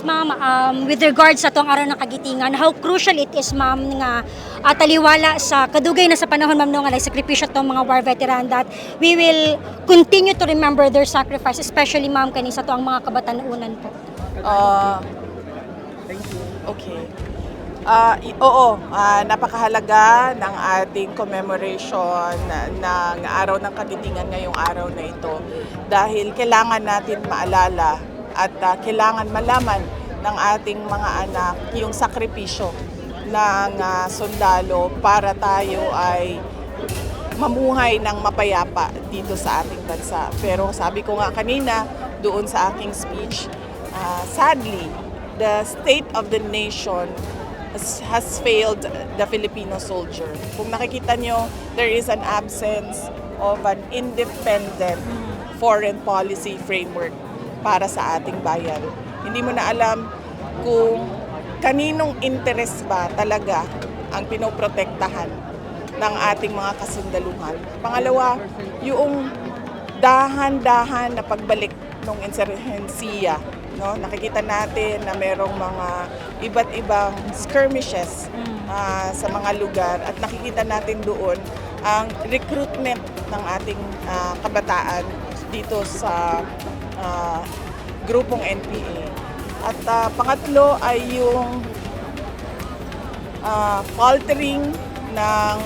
Yes, ma'am. With regards sa itong araw ng kagitingan, how crucial it is, ma'am, nga taliwala sa kadugay na sa panahon, ma'am, no, nga nagsakripisyo itong mga war veteran that we will continue to remember their sacrifice, especially, ma'am, kani sa itong mga kabatanunan po. Okay. Napakahalaga ng ating commemoration ng Araw ng Kagitingan ngayong araw na ito dahil kailangan natin maalala at kailangan malaman ng ating mga anak yung sakripisyo ng sundalo para tayo ay mamuhay ng mapayapa dito sa ating bansa. Pero sabi ko nga kanina doon sa aking speech, sadly, the state of the nation has failed the Filipino soldier. Kung nakikita nyo, there is an absence of an independent foreign policy framework para sa ating bayan. Hindi mo na alam kung kaninong interes ba talaga ang pinoprotektahan ng ating mga kasundaluhan. Pangalawa, yung dahan-dahan na pagbalik ng insurhensiya. No, nakikita natin na merong mga iba't ibang skirmishes sa mga lugar at nakikita natin doon ang recruitment ng ating kabataan dito sa grupong NPA. At pangatlo ay yung faltering ng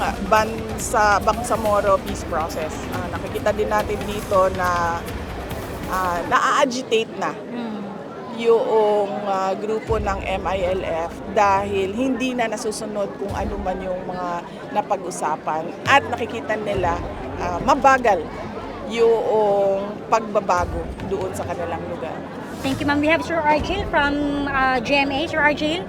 Bangsamoro peace process. Nakikita din natin dito na na-agitate na yung grupo ng MILF dahil hindi na nasusunod kung ano man yung mga napag-usapan at nakikita nila mabagal yung pagbabago doon sa kanilang lugar. Thank you, ma'am. We have Sir Argel from GMA. Sir Argel.